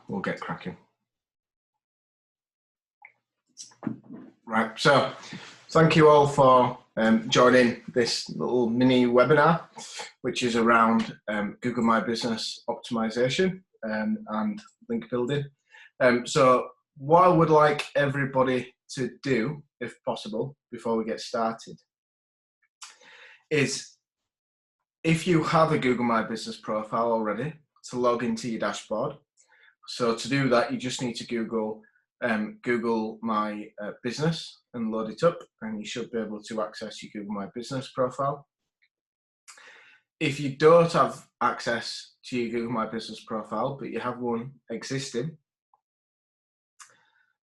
we'll get cracking. Right, so thank you all for joining this little mini webinar, which is around Google My Business optimization and link building. So what I would like everybody to do, if possible, before we get started, is if you have a Google My Business profile already, to log into your dashboard. So to do that, you just need to Google My Business and load it up, and you should be able to access your Google My Business profile. If you don't have access to your Google My Business profile, but you have one existing,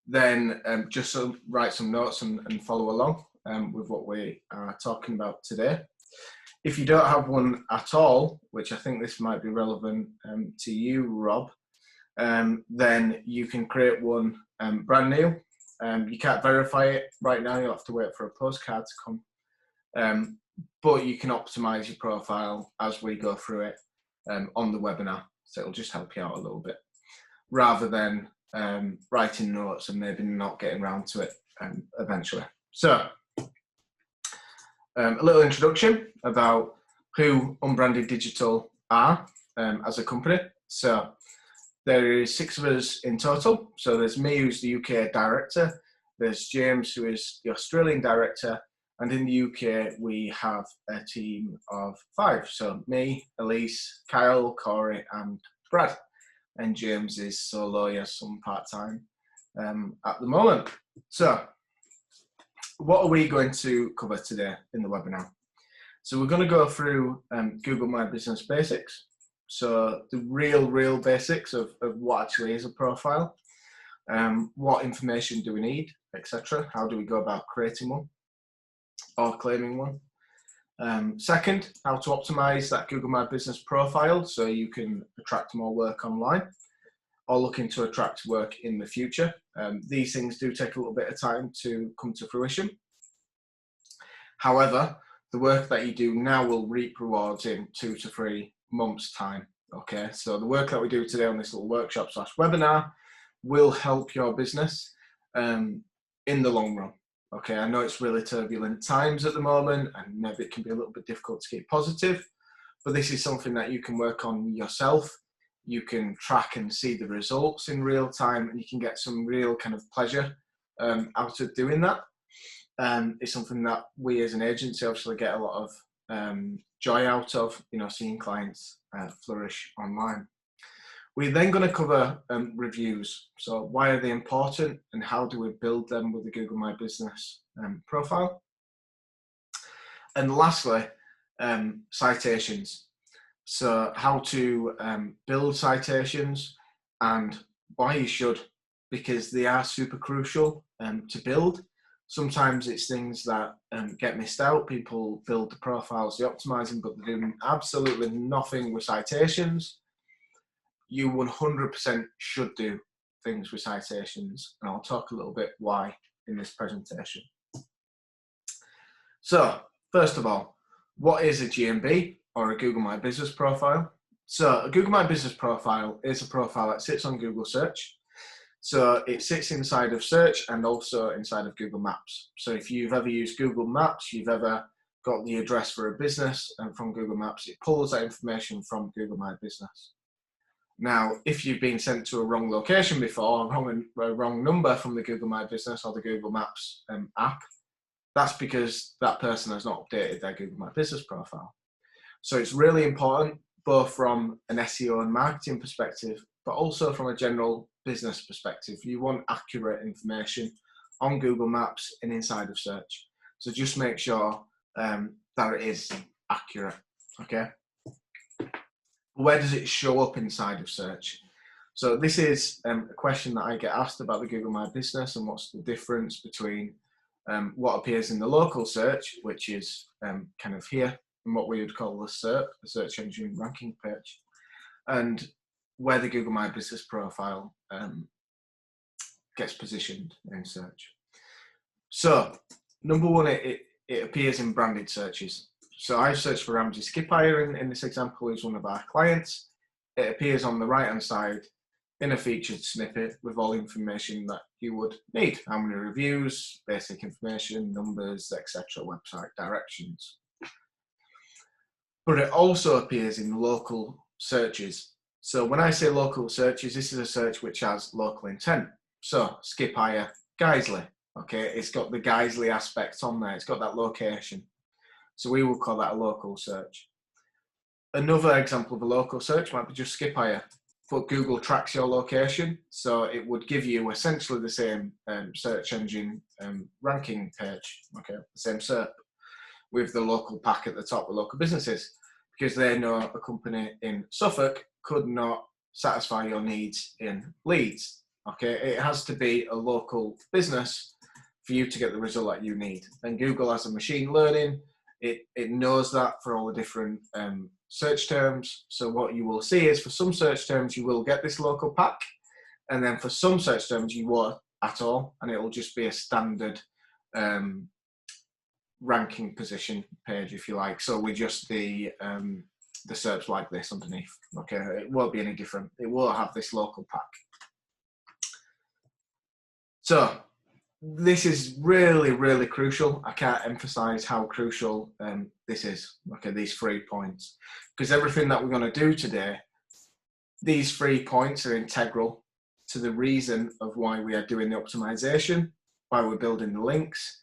then just write some notes and follow along with what we are talking about today. If you don't have one at all, which I think this might be relevant to you, Rob, then you can create one brand new. You can't verify it right now, you'll have to wait for a postcard to come. But you can optimize your profile as we go through it on the webinar. So it'll just help you out a little bit, rather than writing notes and maybe not getting around to it eventually. So a little introduction about who Unbranded Digital are as a company. So there is 6 of us in total. So there's me, who's the UK director. There's James, who is the Australian director. And in the UK, we have a team of 5. So me, Elise, Kyle, Corey, and Brad. And James is solo, yes, some part-time at the moment. So what are we going to cover today in the webinar? So we're going to go through Google My Business basics. So the real basics of what actually is a profile, what information do we need, etc. How do we go about creating one or claiming one? Second, how to optimize that Google My Business profile so you can attract more work online or looking to attract work in the future. These things do take a little bit of time to come to fruition. However, the work that you do now will reap rewards in 2 to 3 months' time. Okay, so the work that we do today on this little workshop / webinar will help your business in the long run. Okay, I know it's really turbulent times at the moment and maybe it can be a little bit difficult to keep positive, but this is something that you can work on yourself. You can track and see the results in real time, and you can get some real kind of pleasure out of doing that. It's something that we as an agency obviously get a lot of joy out of, you know, seeing clients flourish online. We're then going to cover reviews. So why are they important and how do we build them with the Google My Business profile? And lastly, citations. So how to build citations and why you should, because they are super crucial to build. Sometimes it's things that get missed out. People build the profiles, they optimize them, but they're doing absolutely nothing with citations. You 100% should do things with citations, and I'll talk a little bit why in this presentation. So first of all, what is a GMB or a Google My Business profile? So a Google My Business profile is a profile that sits on Google Search. So it sits inside of Search and also inside of Google Maps. So if you've ever used Google Maps, you've ever got the address for a business and from Google Maps, it pulls that information from Google My Business. Now, if you've been sent to a wrong location before, a wrong number from the Google My Business or the Google Maps app, that's because that person has not updated their Google My Business profile. So it's really important, both from an SEO and marketing perspective, but also from a general business perspective. You want accurate information on Google Maps and inside of Search. So just make sure that it is accurate, okay? Where does it show up inside of Search? So this is a question that I get asked about the Google My Business and what's the difference between what appears in the local search, which is kind of here, and what we would call the SERP, the search engine ranking page, and where the Google My Business profile gets positioned in search. So number one, it appears in branded searches. So I searched for Ramsey Skip Hire in this example, who's one of our clients. It appears on the right hand side in a featured snippet with all the information that you would need. How many reviews, basic information, numbers, etc., website directions. But it also appears in local searches. So when I say local searches, this is a search which has local intent. So skip hire, Guiseley. Okay, it's got the Guiseley aspect on there. It's got that location. So we will call that a local search. Another example of a local search might be just skip hire, but Google tracks your location. So it would give you essentially the same search engine ranking page, okay, the same SERP, with the local pack at the top with local businesses, because they know a company in Suffolk could not satisfy your needs in Leeds. Okay, it has to be a local business for you to get the result that you need. And Google has a machine learning, it knows that for all the different search terms. So what you will see is for some search terms, you will get this local pack. And then for some search terms, you won't at all. And it will just be a standard ranking position page, if you like. So with just the SERPs like this underneath. Okay, it won't be any different. It won't have this local pack. So this is really, really crucial. I can't emphasize how crucial this is, okay, these 3 points. Because everything that we're going to do today, these 3 points are integral to the reason of why we are doing the optimization, why we're building the links,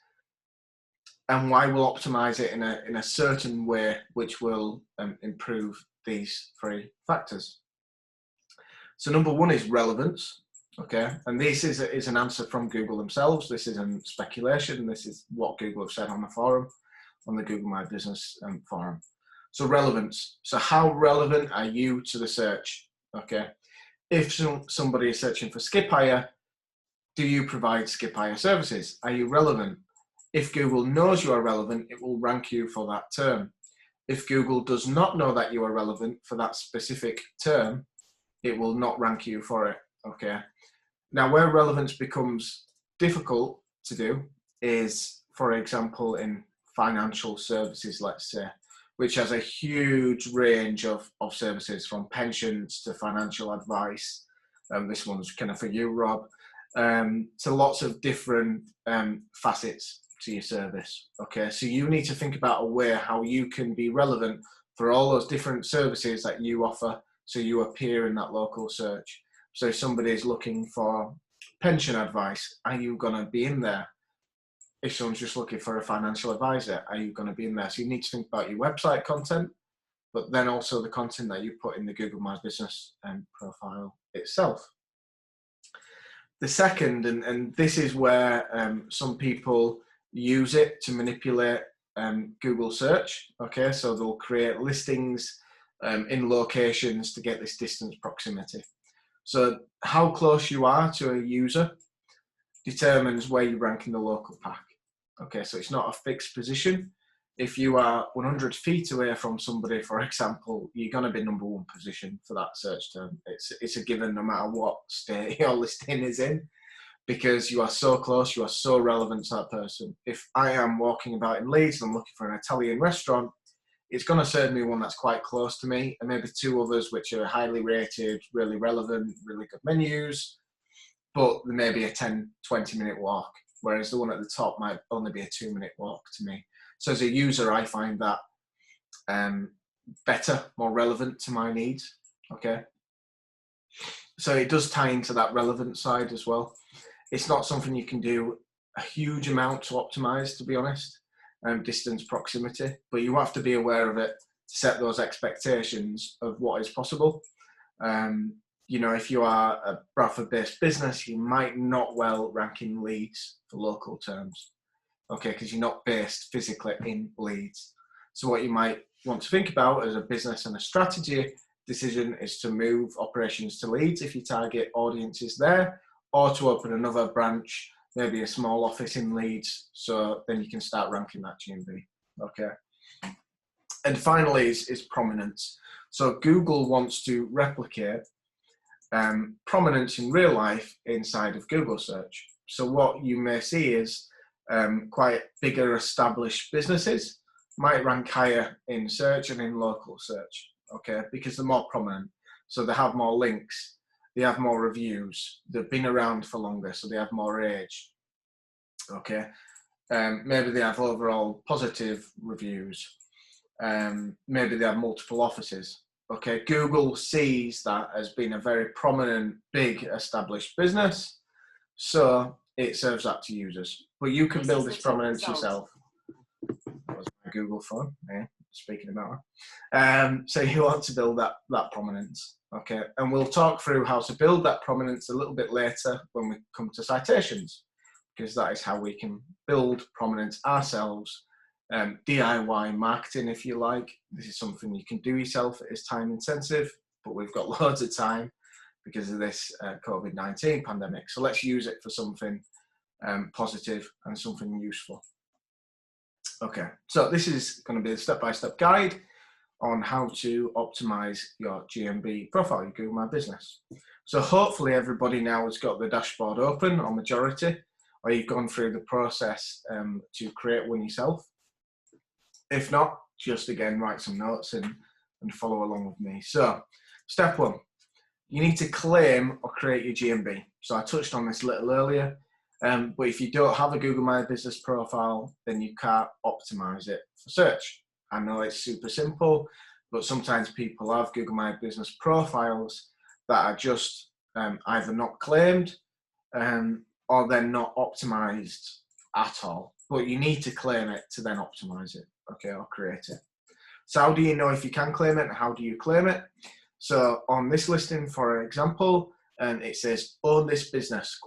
and why we'll optimize it in a certain way which will improve these 3 factors. So number 1 is relevance. Okay, and this is an answer from Google themselves. This isn't speculation. This is what Google have said on the forum, on the Google My Business forum. So relevance. So how relevant are you to the search? Okay, if somebody is searching for skip hire, do you provide skip hire services? Are you relevant? If Google knows you are relevant, it will rank you for that term. If Google does not know that you are relevant for that specific term, it will not rank you for it. Okay. Now, where relevance becomes difficult to do is, for example, in financial services, let's say, which has a huge range of services from pensions to financial advice. This one's kind of for you, Rob, to lots of different facets to your service. Okay, so you need to think about a way how you can be relevant for all those different services that you offer, so you appear in that local search. So if somebody is looking for pension advice, are you going to be in there? If someone's just looking for a financial advisor, are you going to be in there? So you need to think about your website content, but then also the content that you put in the Google My Business profile itself. The second, and this is where some people use it to manipulate Google search. Okay, so they'll create listings in locations to get this distance proximity. So how close you are to a user determines where you rank in the local pack. Okay, so it's not a fixed position. If you are 100 feet away from somebody, for example, you're going to be number 1 position for that search term. It's a given no matter what state your listing is in, because you are so close, you are so relevant to that person. If I am walking about in Leeds and I'm looking for an Italian restaurant, it's going to serve me one that's quite close to me, and maybe 2 others which are highly rated, really relevant, really good menus, but there may be a 10, 20-minute walk, whereas the one at the top might only be a 2-minute walk to me. So as a user, I find that better, more relevant to my needs, okay? So it does tie into that relevant side as well. It's not something you can do a huge amount to optimize, to be honest. Distance proximity, but you have to be aware of it to set those expectations of what is possible. You know, if you are a Bradford-based business, you might not well rank in Leeds for local terms, okay, because you're not based physically in Leeds. So what you might want to think about as a business and a strategy decision is to move operations to Leeds if your target audience is there, or to open another branch, maybe a small office in Leeds, so then you can start ranking that GMV, okay? And finally is prominence. So Google wants to replicate prominence in real life inside of Google search. So what you may see is quite bigger established businesses might rank higher in search and in local search, okay? Because they're more prominent, so they have more links. they have more reviews, they've been around for longer, so they have more age. Okay, maybe they have overall positive reviews. Maybe they have multiple offices. Okay, Google sees that as being a very prominent, big, established business, so it serves that to users. But you can build this prominence yourself. That was my Google phone, speaking about it. So you want to build that prominence, okay? And we'll talk through how to build that prominence a little bit later when we come to citations, because that is how we can build prominence ourselves. DIY marketing, if you like. This is something you can do yourself. It is time intensive, but we've got loads of time because of this COVID-19 pandemic. So let's use it for something positive and something useful. Okay, so this is going to be a step-by-step guide on how to optimize your GMB profile, your Google My Business. So hopefully everybody now has got the dashboard open, or majority, or you've gone through the process to create one yourself. If not, just again, write some notes and follow along with me. So step one, you need to claim or create your GMB. So I touched on this a little earlier, but if you don't have a Google My Business profile, then you can't optimize it for search. I know it's super simple, but sometimes people have Google My Business profiles that are just either not claimed or they're not optimized at all. But you need to claim it to then optimize it, okay, or create it. So how do you know if you can claim it and how do you claim it? So on this listing, for example, it says own this business ?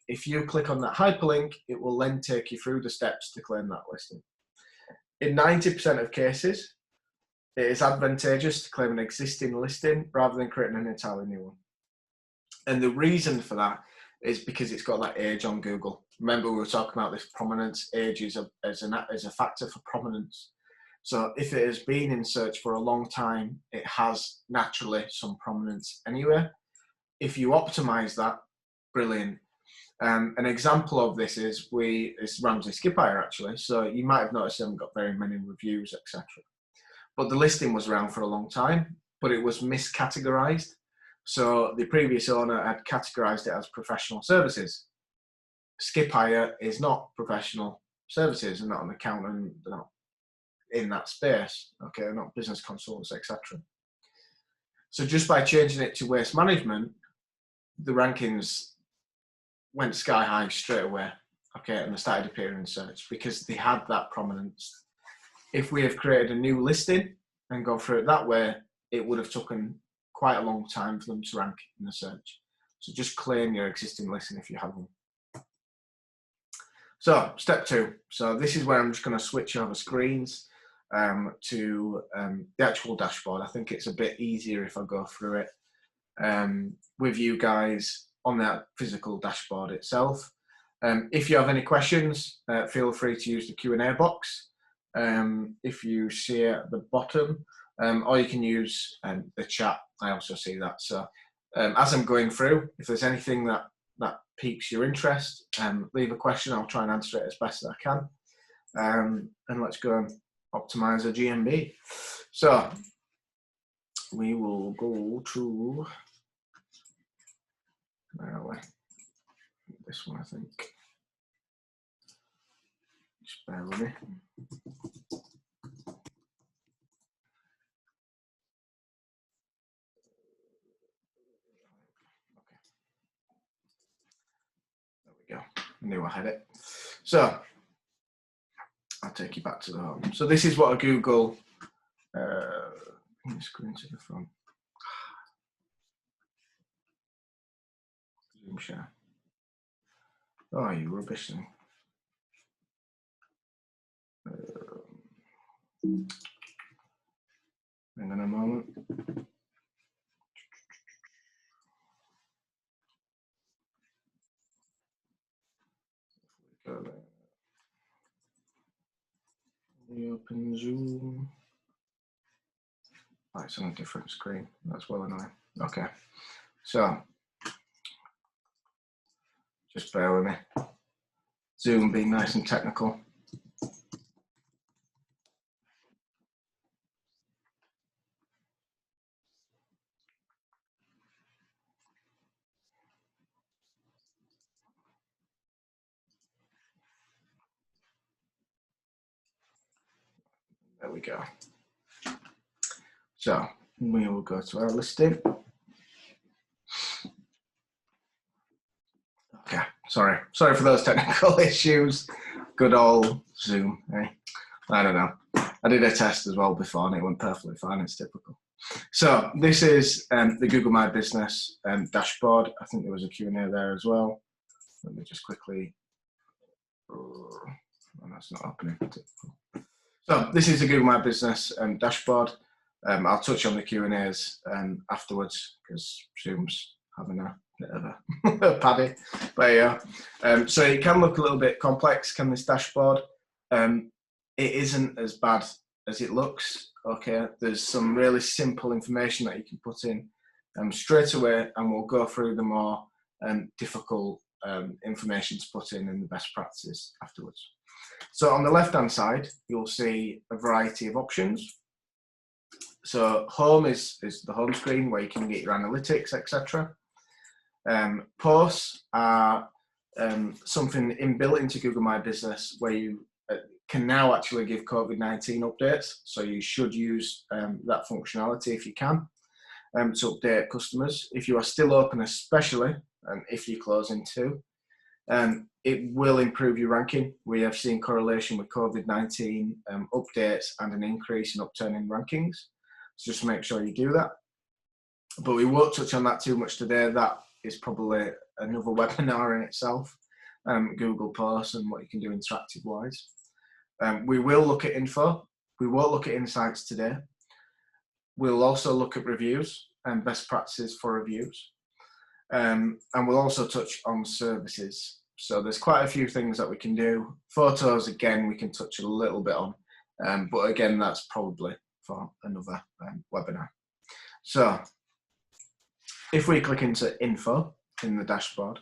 If you click on that hyperlink, it will then take you through the steps to claim that listing. In 90% of cases, it is advantageous to claim an existing listing rather than creating an entirely new one. And the reason for that is because it's got that age on Google. Remember, we were talking about this prominence. Age is a factor for prominence. So if it has been in search for a long time, it has naturally some prominence anyway. If you optimize that, brilliant. An example of this is it's Ramsey Skipwire actually. So you might have noticed they haven't got very many reviews, etc. But the listing was around for a long time, but it was miscategorized. So the previous owner had categorized it as professional services. Skipwire is not professional services and not an accountant, they're not in that space, okay, they're not business consultants, etc. So just by changing it to waste management, the rankings went sky high straight away, okay, and they started appearing in search because they had that prominence. If we have created a new listing and gone through it that way, it would have taken quite a long time for them to rank in the search. So just claim your existing listing if you have one. So step two. So this is where I'm just going to switch over screens to the actual dashboard. I think it's a bit easier if I go through it with you guys on that physical dashboard itself. If you have any questions, feel free to use the Q&A box. If you see it at the bottom, or you can use the chat. I also see that. So as I'm going through, if there's anything that piques your interest, leave a question. I'll try and answer it as best as I can. And let's go and optimize a GMB. So we will go to this one, I think. Just bear with me. Go. I knew I had it. So I'll take you back to the home. So this is what a Google screen to the front. Zoom share. Oh, you rubbish thing. Hang on a moment. Open Zoom. Oh, it's on a different screen. That's well annoying. Okay, so just bear with me. Zoom being nice and technical. There we go. So we will go to our listing. Okay, sorry for those technical issues. Good old Zoom, eh? I don't know. I did a test as well before and it went perfectly fine. It's typical. So this is the Google My Business dashboard. I think there was a Q&A there as well. Let me just quickly. Oh, that's not happening. So this is the Google My Business dashboard. I'll touch on the Q&As afterwards because Zoom's having a bit of a paddy. But yeah, so it can look a little bit complex, can this dashboard? It isn't as bad as it looks. Okay, there's some really simple information that you can put in straight away, and we'll go through the more difficult information to put in the best practices afterwards. So on the left-hand side, you'll see a variety of options. So home is the home screen where you can get your analytics, etc. Posts are something inbuilt into Google My Business where you can now actually give COVID-19 updates. So you should use that functionality if you can to update customers. If you are still open, especially, and if you close in too, it will improve your ranking. We have seen correlation with COVID-19 updates and an increase in upturn in rankings. So just make sure you do that. But we won't touch on that too much today. That is probably another webinar in itself, Google Posts and what you can do interactive-wise. We will look at info. We won't look at insights today. We'll also look at reviews and best practices for reviews. And we'll also touch on services. So there's quite a few things that we can do. Photos, again, we can touch a little bit on. But again, that's probably for another webinar. So if we click into info in the dashboard,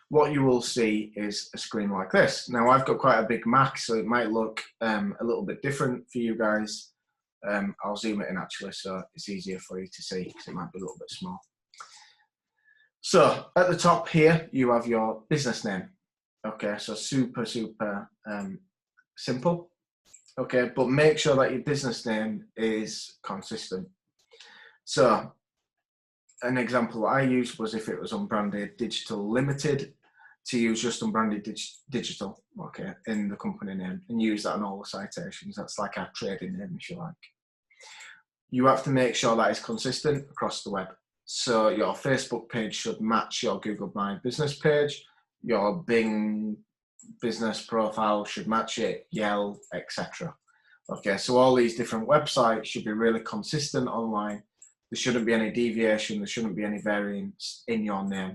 what you will see is a screen like this. Now I've got quite a big Mac, so it might look a little bit different for you guys. I'll zoom it in actually, so it's easier for you to see because it might be a little bit small. So at the top here, you have your business name. Okay, so super simple. Okay, but make sure that your business name is consistent. So an example I used was if it was Unbranded Digital Limited, to use just Unbranded Digital, okay, in the company name and use that on all the citations. That's like our trading name, if you like. You have to make sure that is consistent across the web. So your Facebook page should match your Google My Business page. Your Bing business profile should match it, Yelp, etc. Okay, so all these different websites should be really consistent online. There shouldn't be any deviation. There shouldn't be any variance in your name.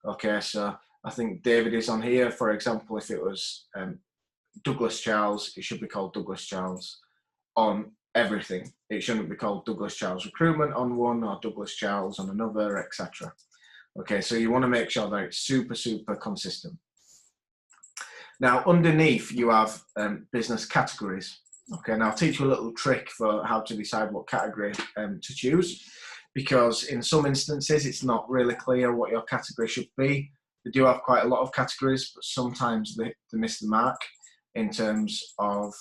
Okay, so I think David is on here. For example, if it was Douglas Charles, it should be called Douglas Charles on everything. It shouldn't be called Douglas Charles Recruitment on one or Douglas Charles on another, etc. Okay, so you want to make sure that it's super consistent. Now, underneath you have business categories. Okay, now I'll teach you a little trick for how to decide what category to choose, because in some instances it's not really clear what your category should be. They do have quite a lot of categories, but sometimes they miss the mark in terms of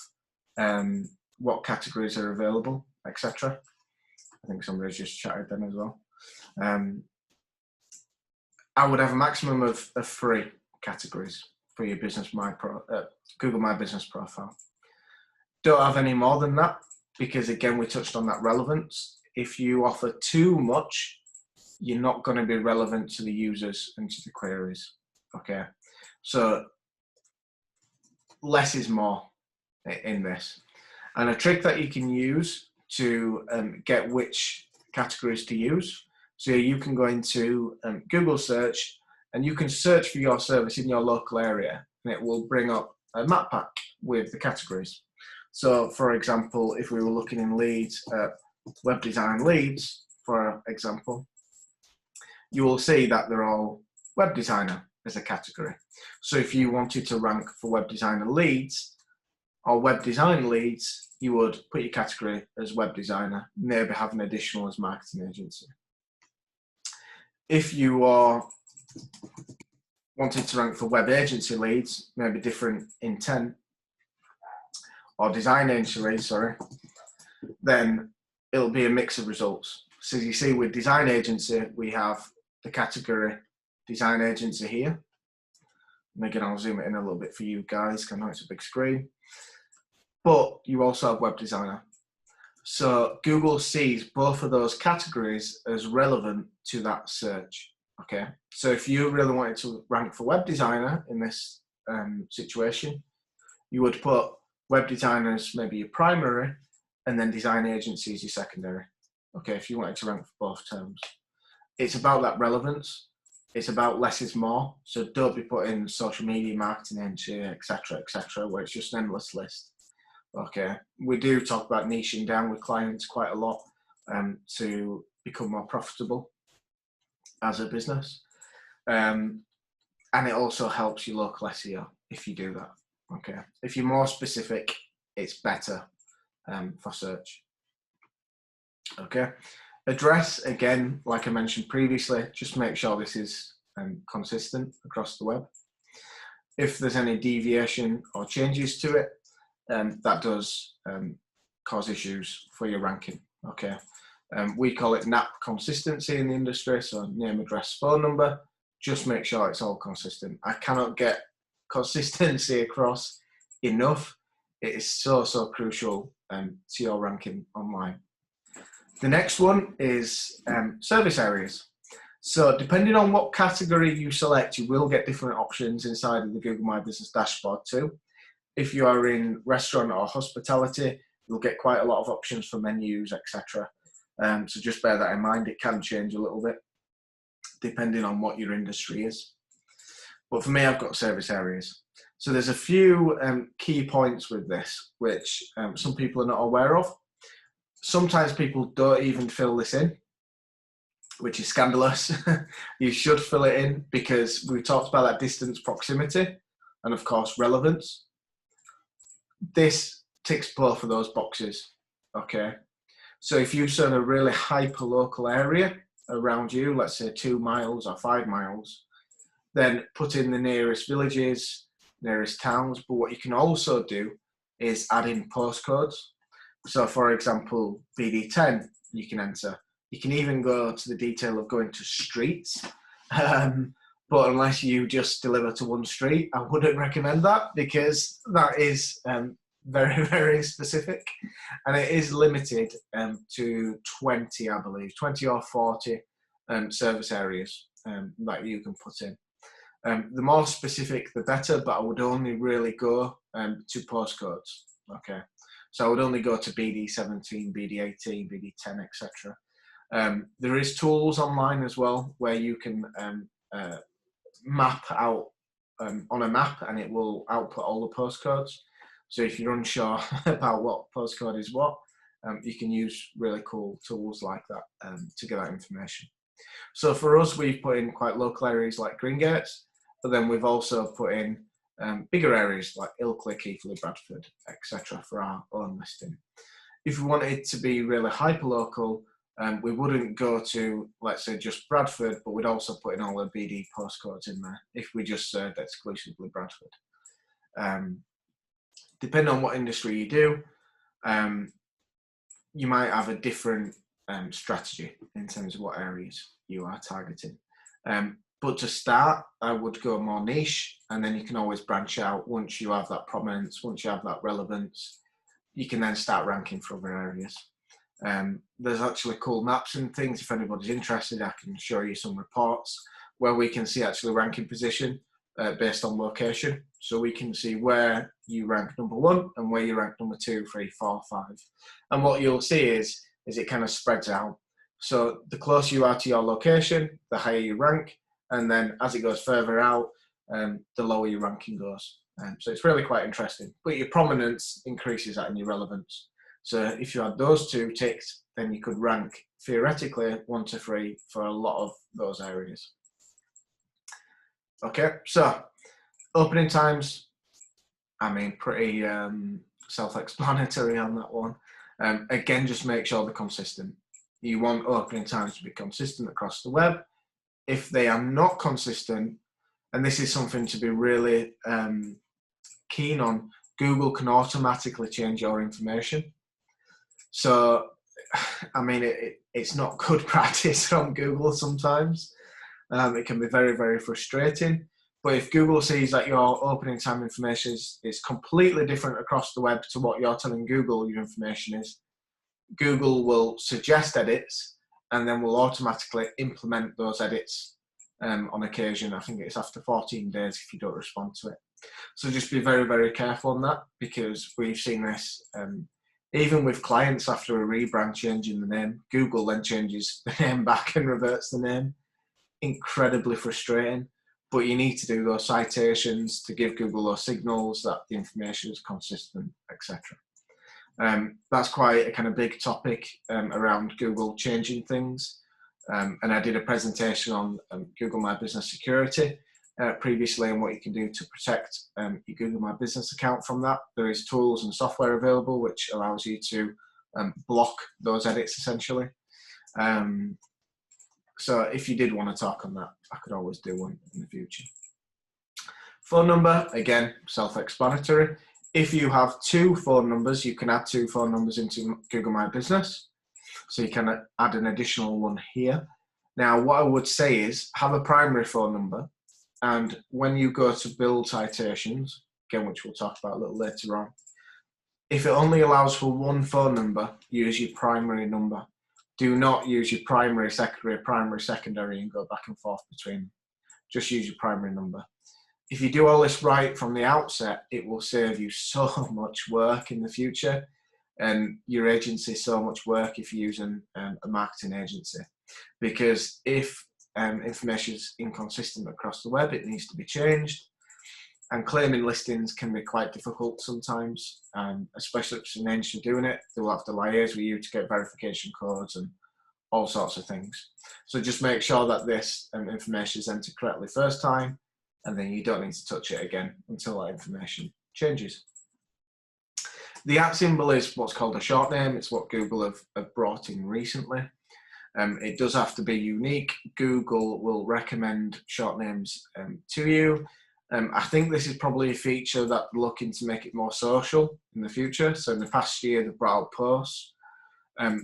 what categories are available, etc. I think somebody's just chatted then as well. I would have a maximum of 3 categories for your Google My Business profile. Don't have any more than that, because again, we touched on that relevance. If you offer too much, you're not going to be relevant to the users and to the queries. Okay, so less is more in this. And a trick that you can use to get which categories to use. So you can go into Google search and you can search for your service in your local area, and it will bring up a map pack with the categories. So for example, if we were looking in leads, web design leads, for example, you will see that they're all web designer as a category. So if you wanted to rank for web designer leads or web design leads, you would put your category as web designer, maybe have an additional as marketing agency. If you are wanted to rank for web agency leads, maybe different intent, or design agency, sorry, then it'll be a mix of results. So as you see with design agency, we have the category design agency here. And again, I'll zoom it in a little bit for you guys, because I know it's a big screen. But you also have web designer. So Google sees both of those categories as relevant to that search. Okay, so if you really wanted to rank for web designer in this situation, you would put web designers maybe your primary, and then design agencies your secondary. Okay, if you wanted to rank for both terms. It's about that relevance. It's about less is more. So don't be putting social media marketing engineer, etc., where it's just an endless list. Okay, we do talk about niching down with clients quite a lot to become more profitable as a business. And it also helps your local SEO if you do that. Okay, if you're more specific, it's better for search. Okay, address, again, like I mentioned previously, just make sure this is consistent across the web. If there's any deviation or changes to it, that does cause issues for your ranking. Okay, we call it NAP consistency in the industry, so name, address, phone number. Just make sure it's all consistent. I cannot get consistency across enough. It is so crucial to your ranking online. The next one is service areas. So depending on what category you select, you will get different options inside of the Google My Business dashboard too. If you are in restaurant or hospitality, you'll get quite a lot of options for menus, etc. So just bear that in mind. It can change a little bit depending on what your industry is. But for me, I've got service areas. So there's a few key points with this, which some people are not aware of. Sometimes people don't even fill this in, which is scandalous. You should fill it in, because we talked about that distance, proximity, and of course relevance. This ticks both of those boxes. Okay, so if you serve a really hyper local area around you, let's say 2 miles or 5 miles, then put in the nearest villages, nearest towns. But what you can also do is add in postcodes. So for example, BD10 you can enter. You can even go to the detail of going to streets. But unless you just deliver to one street, I wouldn't recommend that, because that is very specific, and it is limited to 20, I believe, 20 or 40 service areas that you can put in. The more specific, the better, but I would only really go to postcodes. Okay, so I would only go to BD17, BD18, BD10, etc. There is tools online as well where you can map out on a map, and it will output all the postcodes. So if you're unsure about what postcode is what, you can use really cool tools like that to get that information. So for us, we've put in quite local areas like Greengates, but then we've also put in bigger areas like Ilkley, Keighley, Bradford, etc. for our own listing. If we wanted to be really hyper-local, we wouldn't go to, let's say, just Bradford, but we'd also put in all the BD postcodes in there if we just served exclusively Bradford. Depending on what industry you do, you might have a different strategy in terms of what areas you are targeting. But to start, I would go more niche, and then you can always branch out once you have that prominence, once you have that relevance. You can then start ranking for other areas. There's actually cool maps and things. If anybody's interested, I can show you some reports where we can see actually ranking position based on location. So we can see where you rank number 1 and where you rank number 2, 3, 4, 5. And what you'll see is it kind of spreads out. So the closer you are to your location, the higher you rank. And then as it goes further out, the lower your ranking goes. So it's really quite interesting. But your prominence increases that and your relevance. So if you had those 2 ticks, then you could rank theoretically 1 to 3 for a lot of those areas. Okay, so opening times, I mean, pretty self-explanatory on that one. Again, just make sure they're consistent. You want opening times to be consistent across the web. If they are not consistent, and this is something to be really keen on, Google can automatically change your information. So, I mean, it's not good practice from Google sometimes. It can be very, very frustrating. But if Google sees that your opening time information is completely different across the web to what you're telling Google your information is, Google will suggest edits and then will automatically implement those edits on occasion. I think it's after 14 days if you don't respond to it. So just be very, very careful on that, because we've seen this even with clients after a rebrand changing the name. Google then changes the name back and reverts the name. Incredibly frustrating, but you need to do those citations to give Google those signals that the information is consistent, etc. That's quite a kind of big topic around Google changing things. And I did a presentation on Google My Business security previously, and what you can do to protect your Google My Business account from that. There is tools and software available which allows you to block those edits essentially. So if you did want to talk on that, I could always do one in the future. Phone number, again, self-explanatory. If you have 2 phone numbers, you can add 2 phone numbers into Google My Business. So you can add an additional one here. Now, what I would say is have a primary phone number. And when you go to build citations, again, which we'll talk about a little later on, if it only allows for 1 phone number, use your primary number. Do not use your primary, secondary, and go back and forth between them. Just use your primary number. If you do all this right from the outset, it will save you so much work in the future, and your agency so much work if you're using a marketing agency. Because if information is inconsistent across the web, it needs to be changed. And claiming listings can be quite difficult sometimes, especially if it's an agency doing it. They will have to liaise with you to get verification codes and all sorts of things. So just make sure that this information is entered correctly first time, and then you don't need to touch it again until that information changes. The @ symbol is what's called a short name. It's what Google have brought in recently. It does have to be unique. Google will recommend short names to you. I think this is probably a feature that they're looking to make it more social in the future. So in the past year, they've brought out posts.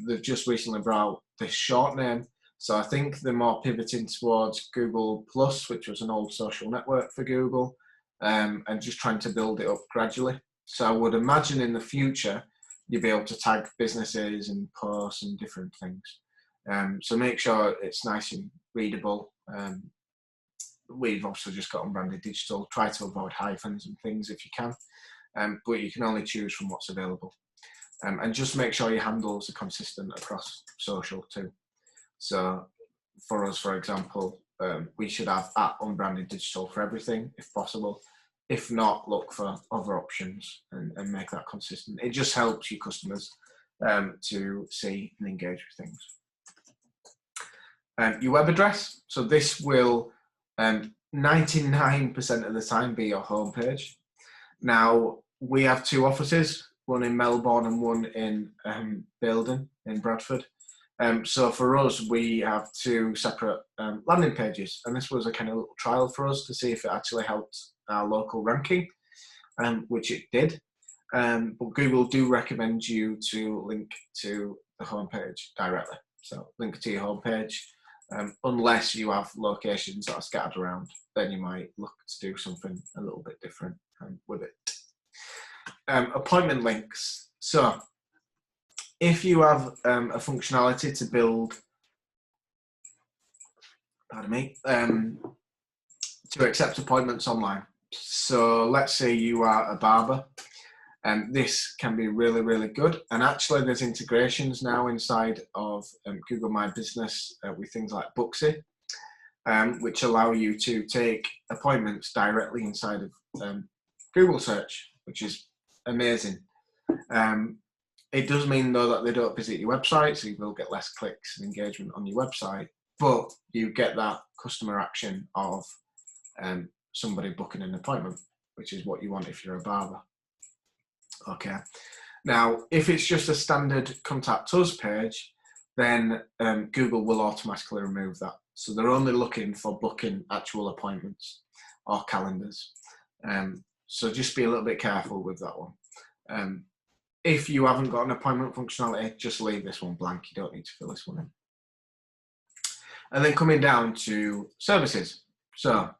They've just recently brought out this short name. So I think they're more pivoting towards Google Plus, which was an old social network for Google, and just trying to build it up gradually. So I would imagine in the future, you'll be able to tag businesses and posts and different things. So make sure it's nice and readable. We've also just got Unbranded Digital. Try to avoid hyphens and things if you can, but you can only choose from what's available. And just make sure your handles are consistent across social too. So for us, for example, we should have @Unbranded Digital for everything if possible. If not, look for other options and make that consistent. It just helps your customers to see and engage with things. Your web address. So this will 99% of the time be your homepage. Now, we have 2 offices, one in Melbourne and one in Building in Bradford. So for us, we have 2 separate landing pages, and this was a kind of little trial for us to see if it actually helped our local ranking, which it did. But Google do recommend you to link to the homepage directly. So link to your homepage, unless you have locations that are scattered around, then you might look to do something a little bit different with it. Appointment links. So if you have a functionality to build, to accept appointments online. So let's say you are a barber, and this can be really, really good. And actually there's integrations now inside of Google My Business with things like Booksy, which allow you to take appointments directly inside of Google search, which is amazing. It does mean though that they don't visit your website, so you will get less clicks and engagement on your website, but you get that customer action of somebody booking an appointment, which is what you want if you're a barber. Okay. Now, if it's just a standard contact us page, then Google will automatically remove that. So they're only looking for booking actual appointments or calendars. So just be a little bit careful with that one. If you haven't got an appointment functionality, just leave this one blank. You don't need to fill this one in. And then coming down to services. So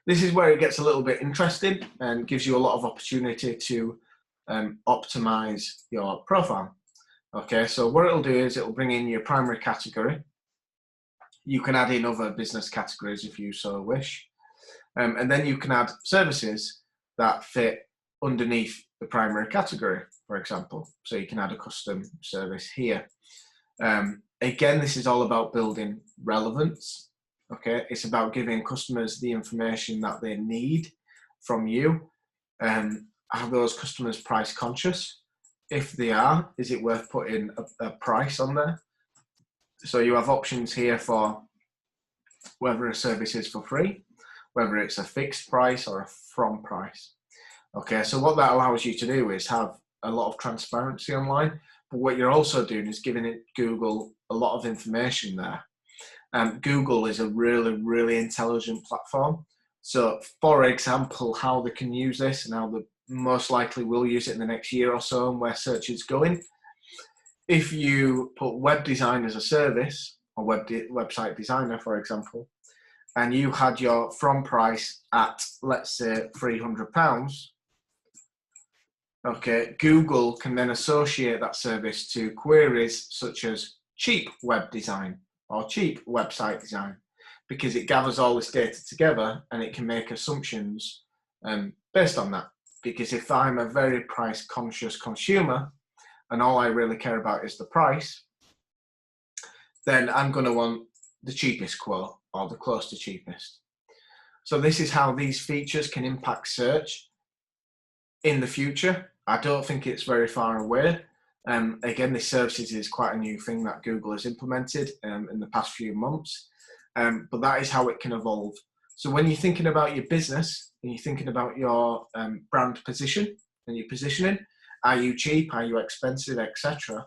this is where it gets a little bit interesting and gives you a lot of opportunity to optimize your profile. Okay, so what it'll do is it'll bring in your primary category. You can add in other business categories if you so wish. And then you can add services that fit underneath the primary category, for example. So you can add a custom service here. Again, this is all about building relevance. Okay, it's about giving customers the information that they need from you. Are those customers price conscious? If they are, is it worth putting a price on there? So you have options here for whether a service is for free, whether it's a fixed price or a from price. Okay, so what that allows you to do is have a lot of transparency online, but what you're also doing is giving Google a lot of information there. Google is a really, really intelligent platform. So for example, how they can use this and how they most likely will use it in the next year or so and where search is going. If you put web design as a service, or website designer, for example, and you had your from price at, let's say, £300, okay, Google can then associate that service to queries such as cheap web design or cheap website design, because it gathers all this data together and it can make assumptions based on that. Because if I'm a very price conscious consumer and all I really care about is the price, then I'm going to want the cheapest quote or the close to cheapest. So this is how these features can impact search in the future. I don't think it's very far away. Again, this services is quite a new thing that Google has implemented in the past few months, but that is how it can evolve. So when you're thinking about your business and you're thinking about your brand position and your positioning, are you cheap, are you expensive, etc.,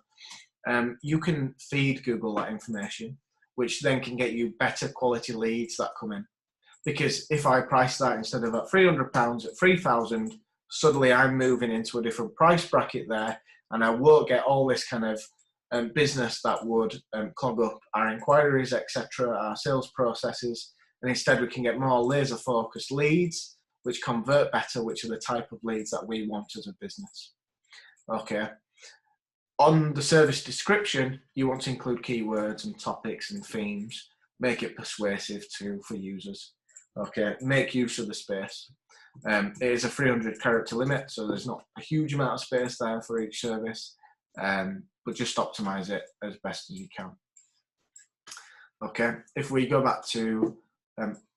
you can feed Google that information, which then can get you better quality leads that come in. Because if I price that instead of at £300 at 3,000, suddenly I'm moving into a different price bracket there, and I won't get all this kind of business that would clog up our inquiries, etc., our sales processes, and instead we can get more laser focused leads, which convert better, which are the type of leads that we want as a business. Okay. On the service description, you want to include keywords and topics and themes, make it persuasive for users. Okay, make use of the space. It is a 300 character limit, so there's not a huge amount of space there for each service, but just optimize it as best as you can. Okay, if we go back to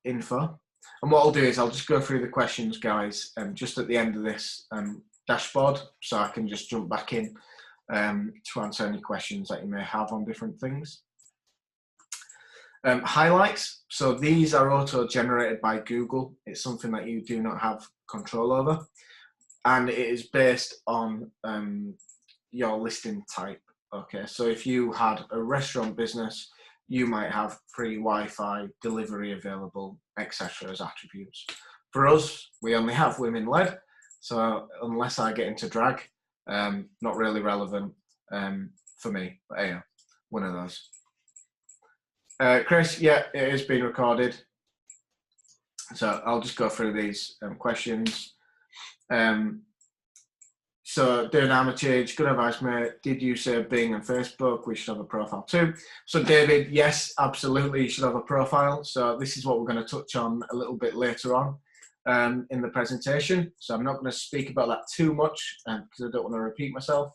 info, and what I'll do is I'll just go through the questions, guys, just at the end of this dashboard, so I can just jump back in to answer any questions that you may have on different things. Highlights, so these are auto-generated by Google. It's something that you do not have control over, and it is based on your listing type. Okay, so if you had a restaurant business, you might have free Wi-Fi, delivery available, etc. as attributes. For us, we only have women-led, so unless I get into drag, not really relevant for me, but yeah, one of those. Chris, yeah, it is being recorded. So I'll just go through these questions. So, David Armitage, good advice, mate. Did you say Bing and Facebook? We should have a profile too. So, David, yes, absolutely, you should have a profile. So, this is what we're going to touch on a little bit later on in the presentation. So, I'm not going to speak about that too much because I don't want to repeat myself.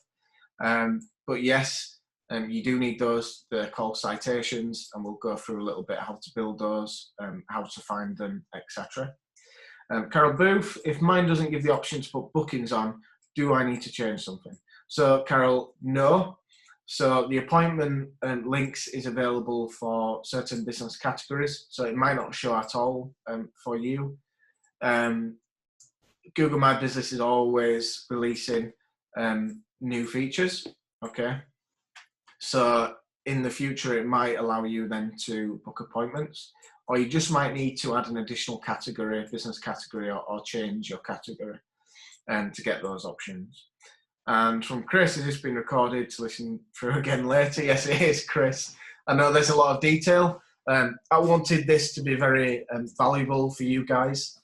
But yes, you do need those. They're called citations, and we'll go through a little bit how to build those, how to find them, etc. Carol Booth, if mine doesn't give the option to put bookings on, do I need to change something? So, Carol, no. So the appointment links is available for certain business categories, so it might not show at all for you. Google My Business is always releasing new features, okay? So in the future, it might allow you then to book appointments, or you just might need to add an additional category, business category, or change your category to get those options. And from Chris, is this been recorded to listen through again later? Yes, it is, Chris. I know there's a lot of detail. I wanted this to be very valuable for you guys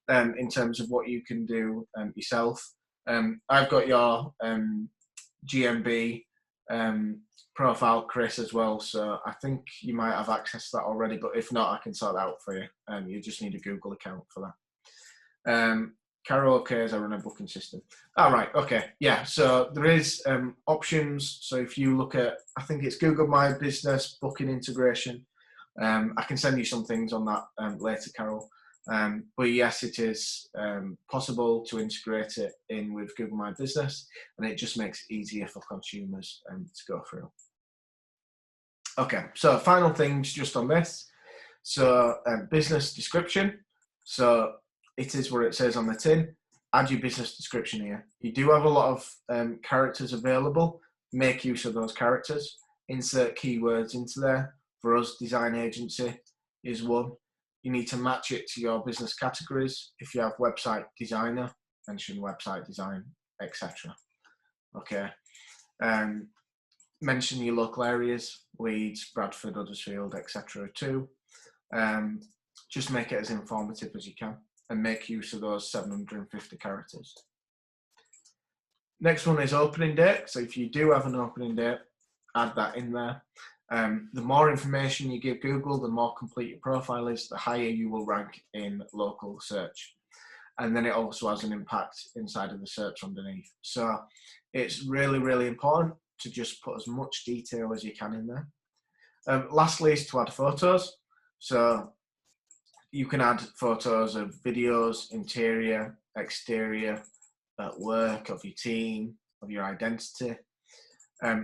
in terms of what you can do yourself. I've got your GMB profile, Chris, as well, so I think you might have access to that already, but if not, I can sort that out for you. You just need a Google account for that. Carol, okay, as I run a booking system. All right, okay, yeah, so there is options. So if you look at, I think it's Google My Business booking integration. I can send you some things on that later, Carol. But yes, it is possible to integrate it in with Google My Business, and it just makes it easier for consumers to go through. Okay, so final things just on this. So business description. So it is where it says on the tin, add your business description here. You do have a lot of characters available. Make use of those characters. Insert keywords into there. For us, design agency is one. You need to match it to your business categories. If you have website designer, mention website design, etc. Okay. Mention your local areas, Leeds, Bradford, Huddersfield, etc. too. Just make it as informative as you can and make use of those 750 characters. Next one is opening date. So if you do have an opening date, add that in there. The more information you give Google, the more complete your profile is, the higher you will rank in local search. And then it also has an impact inside of the search underneath. So it's really, really important to just put as much detail as you can in there. Lastly is to add photos. So you can add photos of videos, interior, exterior, at work, of your team, of your identity.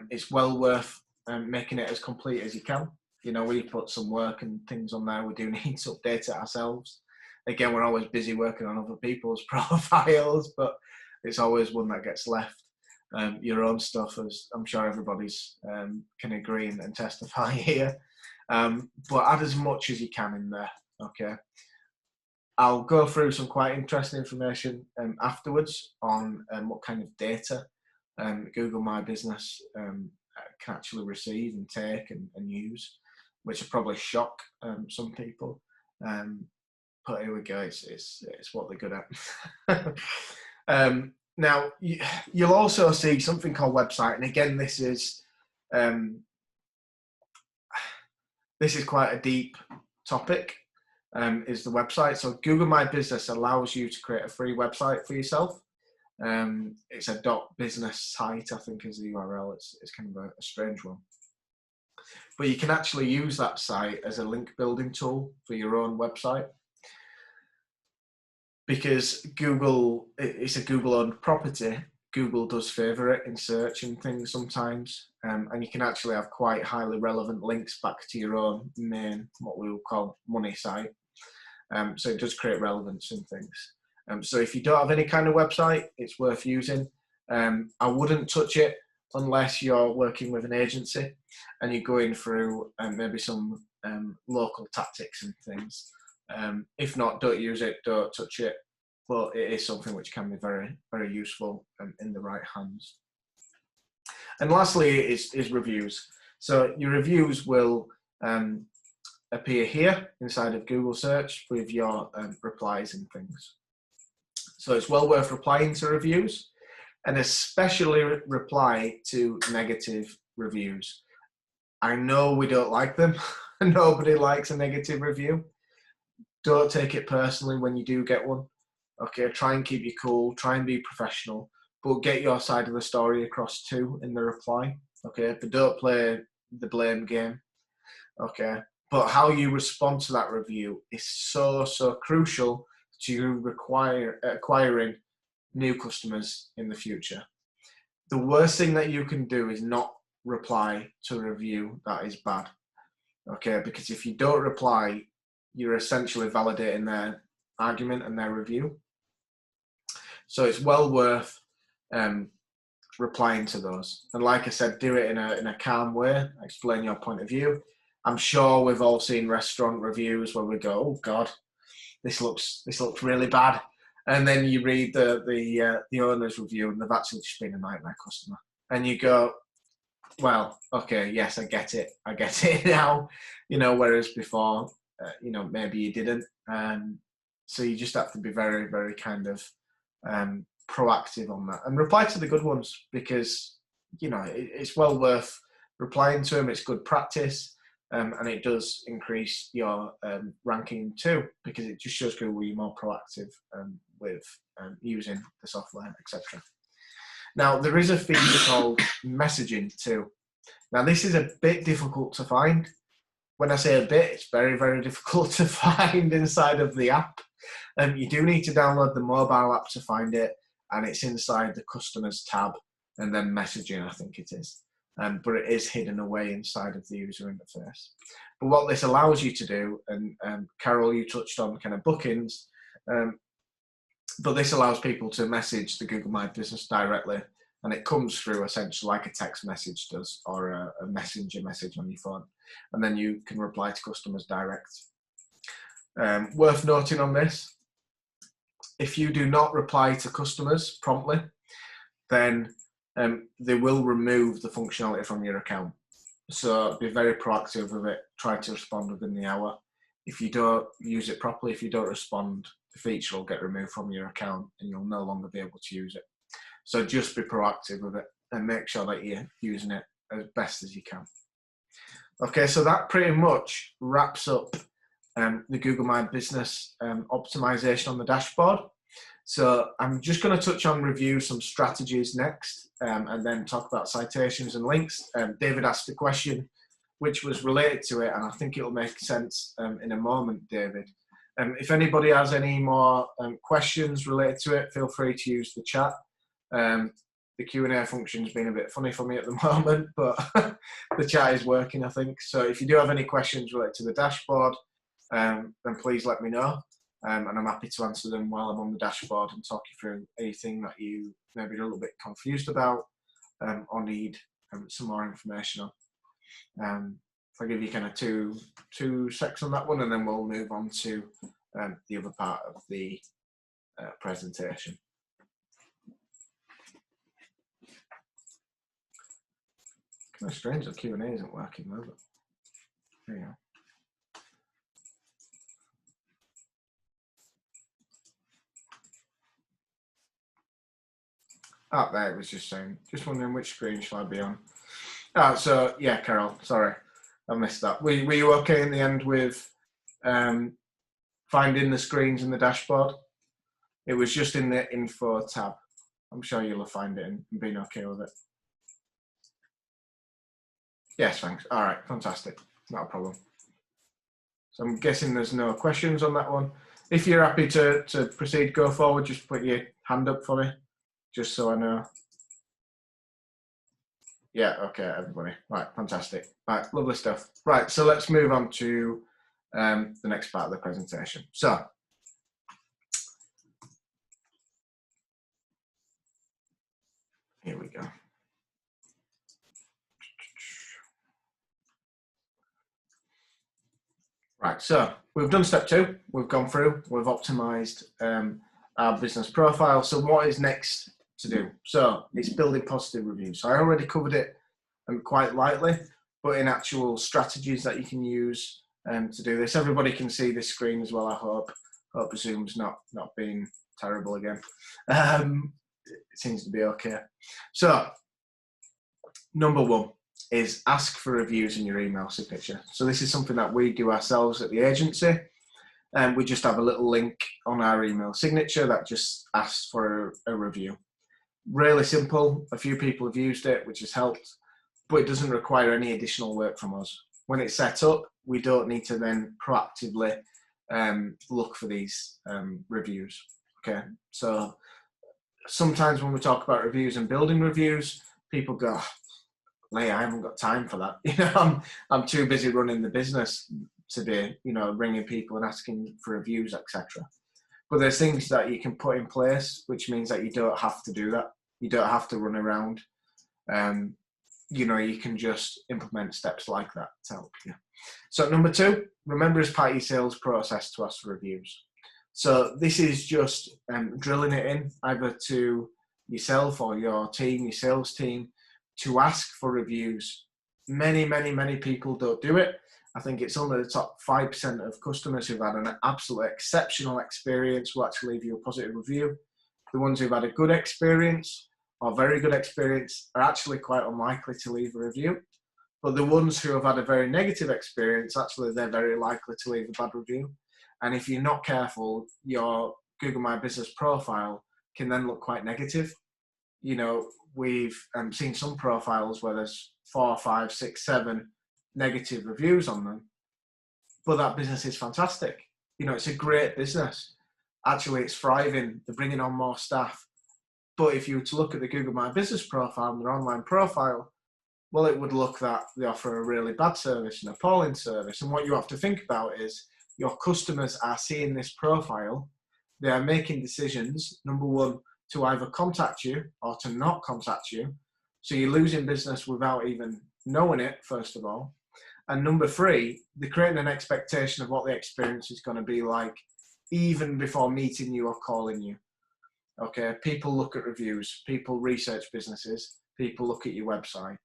It's well worth making it as complete as you can. You know, we put some work and things on there. We do need to update it ourselves. Again, we're always busy working on other people's profiles, but it's always one that gets left. Your own stuff, as I'm sure everybody's can agree and testify here. But add as much as you can in there, okay? I'll go through some quite interesting information afterwards on what kind of data Google My Business can actually receive and take and use, which will probably shock some people. But here we go, it's what they're good at. Now, you'll also see something called website, and again, this is quite a deep topic, is the website. So Google My Business allows you to create a free website for yourself. It's a .business site, I think is the URL. It's kind of a strange one. But you can actually use that site as a link building tool for your own website. Because Google, it's a Google-owned property, Google does favour it in search and things sometimes, and you can actually have quite highly relevant links back to your own main, what we will call money site. So it does create relevance in things. So if you don't have any kind of website, it's worth using. I wouldn't touch it unless you're working with an agency and you're going through maybe some local tactics and things. If not, don't use it, don't touch it, but it is something which can be very, very useful in the right hands. And lastly is reviews. So your reviews will appear here inside of Google search with your replies and things. So it's well worth replying to reviews, and especially reply to negative reviews. I know we don't like them. Nobody likes a negative review. Don't take it personally when you do get one. Okay, try and keep you cool, try and be professional, but get your side of the story across too in the reply. Okay, but don't play the blame game. Okay, but how you respond to that review is so crucial to acquiring new customers in the future. The worst thing that you can do is not reply to a review that is bad. Okay, because if you don't reply, you're essentially validating their argument and their review. So it's well worth replying to those. And like I said, do it in a calm way, explain your point of view. I'm sure we've all seen restaurant reviews where we go, oh God, this looks really bad. And then you read the owner's review and they've actually just been a nightmare customer. And you go, well, okay, yes, I get it now, whereas before, maybe you didn't. So you just have to be very, very kind of proactive on that and reply to the good ones, because, it's well worth replying to them. It's good practice. And it does increase your ranking too, because it just shows Google you're more proactive with using the software, etc. Now, there is a feature called messaging too. Now, this is a bit difficult to find. When I say a bit, it's very, very difficult to find inside of the app. You do need to download the mobile app to find it, and it's inside the customers tab and then messaging, I think it is. But it is hidden away inside of the user interface. But what this allows you to do, and Carol, you touched on kind of bookings, but this allows people to message the Google My Business directly, and it comes through essentially like a text message does, or a messenger message on your phone, and then you can reply to customers direct. Worth noting on this, if you do not reply to customers promptly, then they will remove the functionality from your account. So be very proactive with it. Try to respond within the hour. If you don't use it properly, if you don't respond, the feature will get removed from your account and you'll no longer be able to use it. So just be proactive with it and make sure that you're using it as best as you can. Okay, so that pretty much wraps up the Google My Business optimization on the dashboard. So I'm just going to touch on review some strategies next, and then talk about citations and links. David asked a question which was related to it, and I think it'll make sense in a moment, David. If anybody has any more questions related to it, feel free to use the chat. The Q&A function's been a bit funny for me at the moment, but the chat is working, I think. So if you do have any questions related to the dashboard, then please let me know. And I'm happy to answer them while I'm on the dashboard and talk you through anything that you may be a little bit confused about or need some more information on. If I give you kind of two secs on that one, and then we'll move on to the other part of the presentation. Kind of strange that Q&A isn't working though, but there you go. Oh, there it was just saying, just wondering which screen shall I be on. Oh, so yeah, Carol, sorry, I missed that. Were you okay in the end with finding the screens in the dashboard? It was just in the info tab. I'm sure you'll find it and being okay with it. Yes, thanks. All right, fantastic. Not a problem. So I'm guessing there's no questions on that one. If you're happy to proceed, go forward, just put your hand up for me, just so I know. Yeah, okay, everybody. Right, fantastic. Right, lovely stuff. Right, so let's move on to the next part of the presentation. So, here we go. Right, so we've done step 2. We've gone through, we've optimized our business profile. So what is next to do? So it's building positive reviews. So I already covered it quite lightly, but in actual strategies that you can use to do this. Everybody can see this screen as well, I hope. Hope Zoom's not being terrible again. It seems to be okay. So number 1 is ask for reviews in your email signature. So this is something that we do ourselves at the agency, and we just have a little link on our email signature that just asks for a review. Really simple. A few people have used it, which has helped, but it doesn't require any additional work from us. When it's set up, we don't need to then proactively look for these reviews. Okay, so sometimes when we talk about reviews and building reviews, people go, I haven't got time for that. I'm too busy running the business to be, ringing people and asking for reviews, etc. But there's things that you can put in place, which means that you don't have to do that. You don't have to run around. You know, you can just implement steps like that to help you. So number 2, remember as part of your sales process to ask for reviews. So this is just drilling it in either to yourself or your team, your sales team, to ask for reviews. Many people don't do it. I think it's only the top 5% of customers who've had an absolute exceptional experience will actually leave you a positive review. The ones who've had a good experience or very good experience are actually quite unlikely to leave a review. But the ones who have had a very negative experience, actually they're very likely to leave a bad review. And if you're not careful, your Google My Business profile can then look quite negative. You know, we've seen some profiles where there's 4, 5, 6, 7 negative reviews on them, but that business is fantastic. You know, it's a great business. Actually, it's thriving. They're bringing on more staff. But if you were to look at the Google My Business profile and their online profile, well, it would look that they offer a really bad service, an appalling service. And what you have to think about is your customers are seeing this profile. They are making decisions, number 1, to either contact you or to not contact you. So you're losing business without even knowing it, first of all. And number 3, they're creating an expectation of what the experience is going to be like even before meeting you or calling you. Okay, people look at reviews, people research businesses, people look at your website.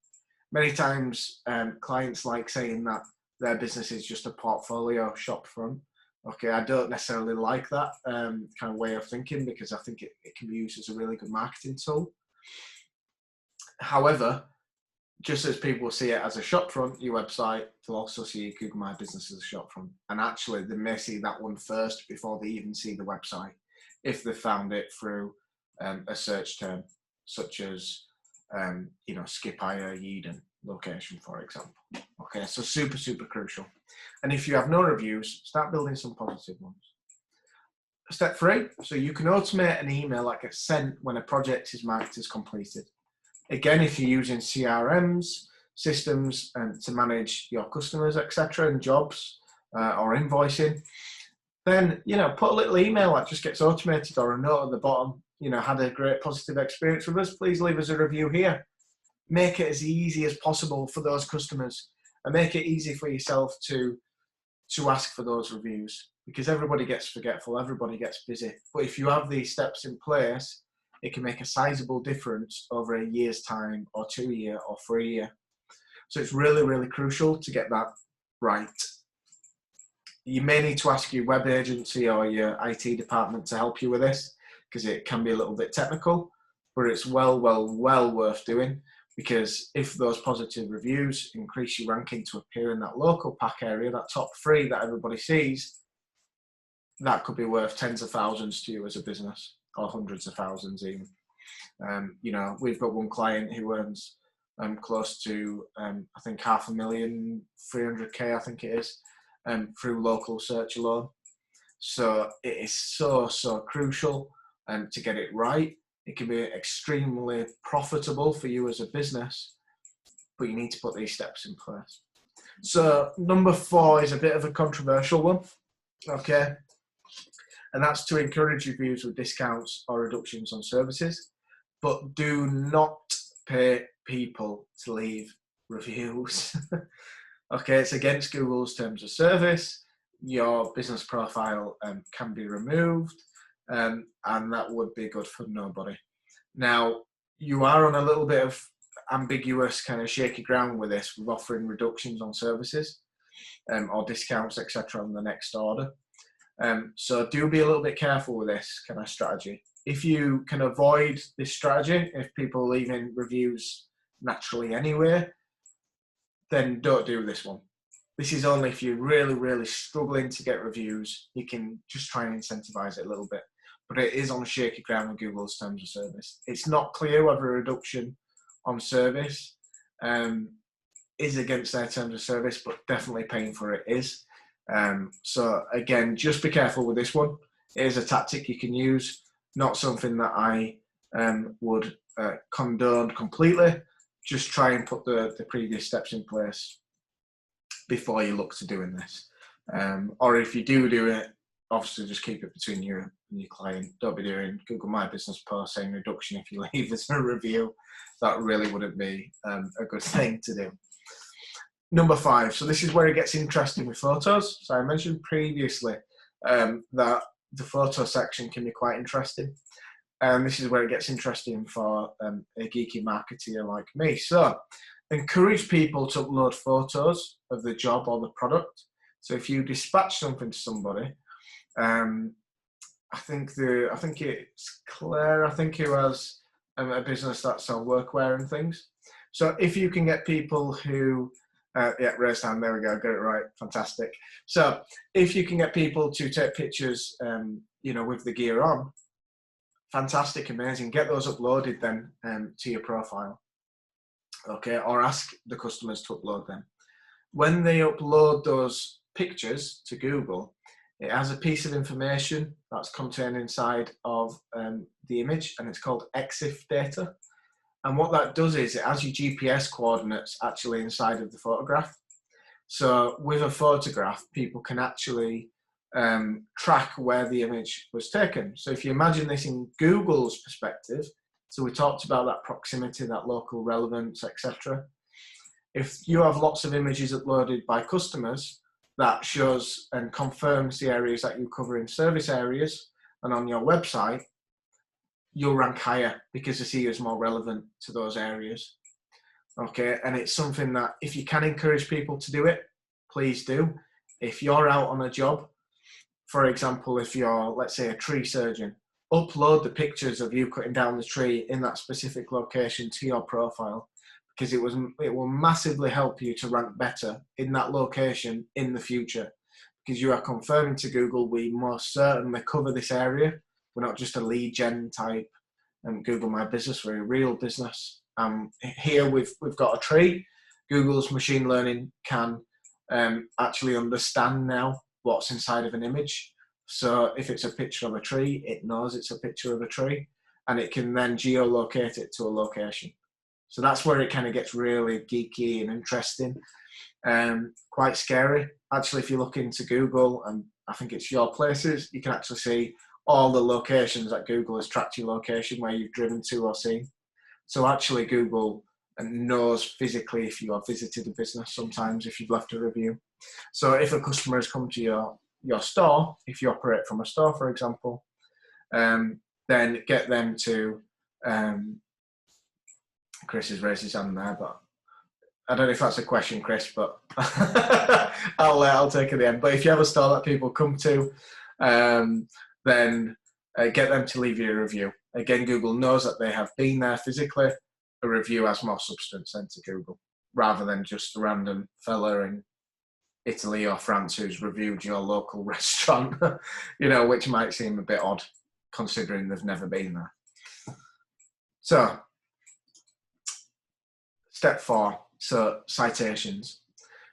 Many times clients like saying that their business is just a portfolio shop front. Okay, I don't necessarily like that kind of way of thinking, because I think it can be used as a really good marketing tool. However, just as people see it as a shop front, your website, they'll also see Google My Business as a shop front. And actually, they may see that one first before they even see the website, if they found it through a search term, such as, you know, skip hire, Eden location, for example. Okay, so super crucial. And if you have no reviews, start building some positive ones. Step 3, so you can automate an email that gets sent when a project is marked as completed. Again, if you're using CRMs, systems to manage your customers, etc., and jobs or invoicing, then, you know, put a little email that just gets automated, or a note at the bottom, you know, had a great positive experience with us, please leave us a review here. Make it as easy as possible for those customers, and make it easy for yourself to ask for those reviews, because everybody gets forgetful, everybody gets busy. But if you have these steps in place, it can make a sizable difference over a year's time, or 2 year, or 3 year. So it's really crucial to get that right. You may need to ask your web agency or your IT department to help you with this, because it can be a little bit technical, but it's well worth doing, because if those positive reviews increase your ranking to appear in that local pack area, that top 3 that everybody sees, that could be worth tens of thousands to you as a business, or hundreds of thousands even. You know, we've got one client who earns close to, I think, 500,000, 300K, I think it is, through local search alone. So it is so crucial to get it right. It can be extremely profitable for you as a business, but you need to put these steps in place. So number 4 is a bit of a controversial one, okay? And that's to encourage reviews with discounts or reductions on services, but do not pay people to leave reviews. Okay, it's against Google's terms of service. Your business profile can be removed, and that would be good for nobody. Now, you are on a little bit of ambiguous kind of shaky ground with this, with offering reductions on services or discounts, etc., on the next order. So do be a little bit careful with this kind of strategy. If you can avoid this strategy, if people are leaving reviews naturally anyway, then don't do this one. This is only if you're really struggling to get reviews. You can just try and incentivize it a little bit, but it is on shaky ground with Google's terms of service. It's not clear whether a reduction on service is against their terms of service, but definitely paying for it is. So again, just be careful with this one. It is a tactic you can use, not something that I would condone completely. Just try and put the previous steps in place before you look to doing this. Or if you do it, obviously just keep it between you and your client. Don't be doing Google My Business post saying reduction if you leave us a review. That really wouldn't be a good thing to do. Number 5, so this is where it gets interesting with photos. So I mentioned previously that the photo section can be quite interesting. And this is where it gets interesting for a geeky marketeer like me. So encourage people to upload photos of the job or the product. So if you dispatch something to somebody, I think it's Claire, I think who has a business that sells workwear and things. So if you can get people who, yeah, raised hand, there we go, got it right, fantastic. So if you can get people to take pictures, you know, with the gear on, fantastic, amazing. Get those uploaded then to your profile, okay, or ask the customers to upload them. When they upload those pictures to Google, it has a piece of information that's contained inside of the image, and it's called EXIF data. And what that does is it has your GPS coordinates actually inside of the photograph. So with a photograph, people can actually track where the image was taken. So if you imagine this in Google's perspective, so we talked about that proximity, that local relevance, etc. If you have lots of images uploaded by customers, that shows and confirms the areas that you cover in service areas and on your website, you'll rank higher because they see you as more relevant to those areas. Okay, and it's something that if you can encourage people to do it, please do. If you're out on a job, for example, if you're, let's say, a tree surgeon, upload the pictures of you cutting down the tree in that specific location to your profile, because it will massively help you to rank better in that location in the future, because you are confirming to Google, we most certainly cover this area. We're not just a lead gen type Google My Business, we're a real business. Here we've got a tree. Google's machine learning can actually understand now what's inside of an image. So if it's a picture of a tree, it knows it's a picture of a tree, and it can then geolocate it to a location. So that's where it kind of gets really geeky and interesting, quite scary. Actually, if you look into Google, and I think it's Your Places, you can actually see all the locations that Google has tracked your location, where you've driven to or seen. So actually Google knows physically if you have visited a business sometimes, if you've left a review. So if a customer has come to your store, if you operate from a store, for example, then get them to, Chris has raised his hand there, but I don't know if that's a question, Chris, but I'll take it at the end. But if you have a store that people come to, then get them to leave you a review. Again, Google knows that they have been there physically. A review has more substance than to Google, rather than just a random fella in Italy or France who's reviewed your local restaurant, you know, which might seem a bit odd considering they've never been there. So, step 4, so citations.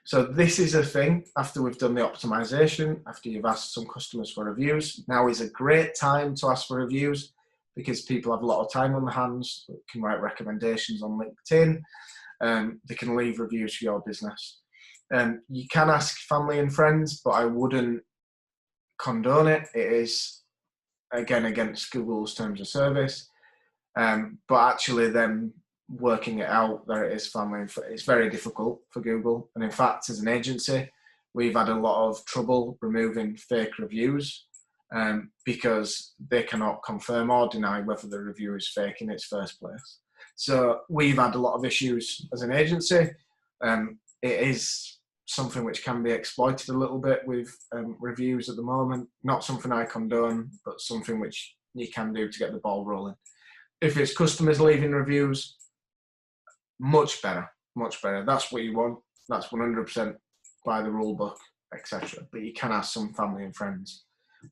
So this is a thing after we've done the optimization, after you've asked some customers for reviews. Now is a great time to ask for reviews because people have a lot of time on their hands. They can write recommendations on LinkedIn. They can leave reviews for your business. You can ask family and friends, but I wouldn't condone it. It is, again, against Google's terms of service. But actually then working it out, there it is, family, it's very difficult for Google. And in fact, as an agency, we've had a lot of trouble removing fake reviews because they cannot confirm or deny whether the review is fake in its first place. So we've had a lot of issues as an agency. It is something which can be exploited a little bit with reviews at the moment. Not something I condone, but something which you can do to get the ball rolling. If it's customers leaving reviews, much better, much better. That's what you want. That's 100% by the rule book, etc. But you can ask some family and friends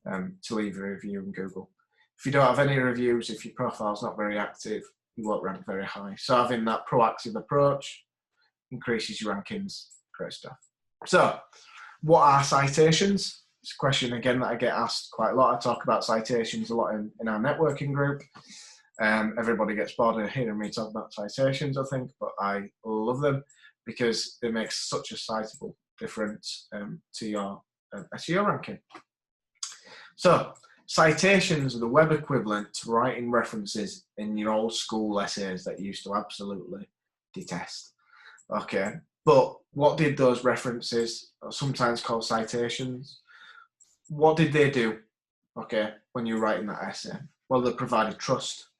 to leave a review in Google. If you don't have any reviews, if your profile's not very active, you won't rank very high. So having that proactive approach increases your rankings. Great stuff. So what are citations? It's a question, again, that I get asked quite a lot. I talk about citations a lot in our networking group. Everybody gets bored of hearing me talk about citations, I think, but I love them because it makes such a sizable difference to your SEO ranking. So citations are the web equivalent to writing references in your old school essays that you used to absolutely detest. Okay, but what did those references, sometimes called citations, what did they do? Okay, when you're writing that essay, well, they provided trust,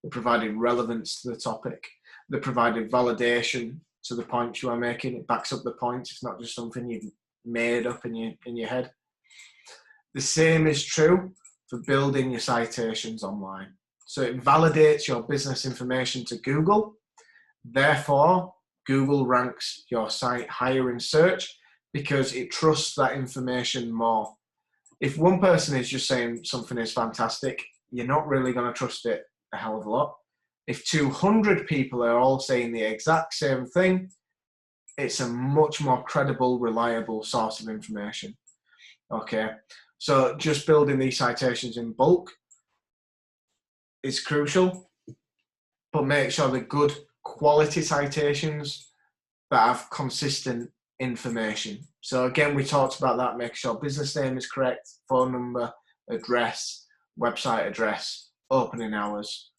they provided relevance to the topic, they provided validation to the point you are making. It backs up the point. It's not just something you've made up in your head. The same is true for building your citations online. So it validates your business information to Google. Therefore, Google ranks your site higher in search because it trusts that information more. If one person is just saying something is fantastic, you're not really going to trust it a hell of a lot. If 200 people are all saying the exact same thing, it's a much more credible, reliable source of information. Okay, so just building these citations in bulk is crucial, but make sure they're good quality citations that have consistent information. So again, we talked about that, make sure business name is correct, phone number, address, website address, opening hours,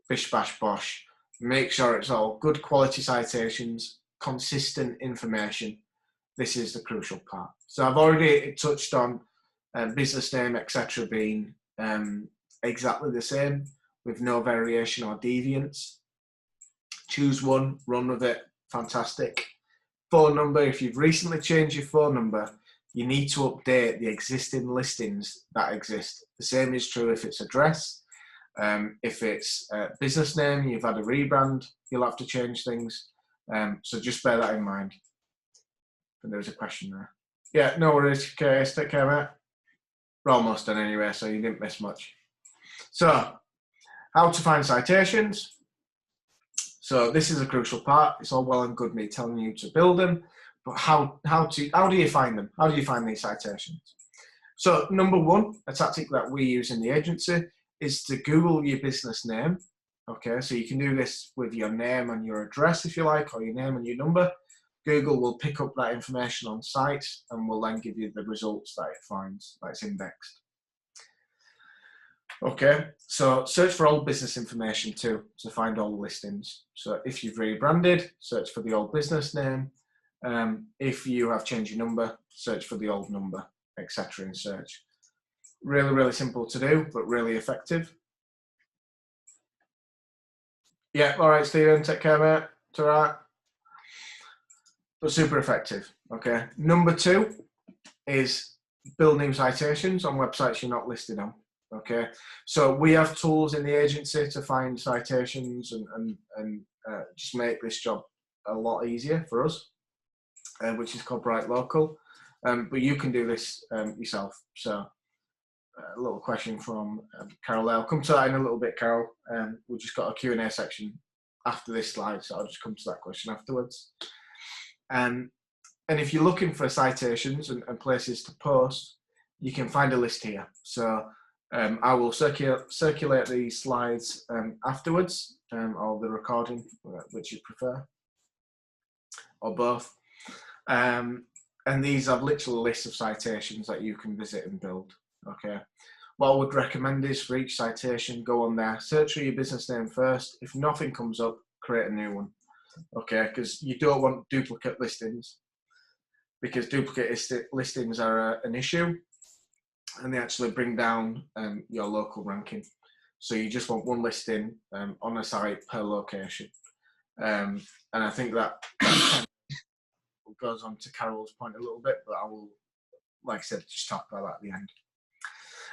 bish bash bosh. Make sure it's all good quality citations, consistent information. This is the crucial part. So I've already touched on business name, etc. being exactly the same with no variation or deviance. Choose one, run with it, fantastic. Phone number, if you've recently changed your phone number, you need to update the existing listings that exist. The same is true if it's address. If it's business name, you've had a rebrand, you'll have to change things. So just bear that in mind. And there was a question there. Yeah, no worries, okay, take care, mate. We're almost done anyway, so you didn't miss much. So, how to find citations. So this is a crucial part. It's all well and good me telling you to build them, but how do you find them? How do you find these citations? So number one, a tactic that we use in the agency is to Google your business name. Okay, so you can do this with your name and your address if you like, or your name and your number. Google will pick up that information on site and will then give you the results that it finds, that it's indexed. Okay, so search for old business information too to find all the listings. So if you've rebranded, search for the old business name. If you have changed your number, search for the old number, etc. in search. Really, really simple to do, but really effective. Yeah, all right, Stephen, take care, mate. It's all right. But super effective, okay? Number two is build new citations on websites you're not listed on. Okay, so we have tools in the agency to find citations and just make this job a lot easier for us, which is called Bright Local. But you can do this yourself. So a little question from Carol. I'll come to that in a little bit, Carol. We've just got a Q&A section after this slide, so I'll just come to that question afterwards. And if you're looking for citations and places to post, you can find a list here. So I will circulate these slides afterwards, or the recording, which you prefer, or both. And these are literally lists of citations that you can visit and build. Okay. What I would recommend is for each citation, go on there, search for your business name first. If nothing comes up, create a new one. Okay, because you don't want duplicate listings, because duplicate listings are an issue. And they actually bring down your local ranking. So you just want one listing on a site per location. And I think that goes on to Carol's point a little bit, but I will, like I said, just talk about that at the end.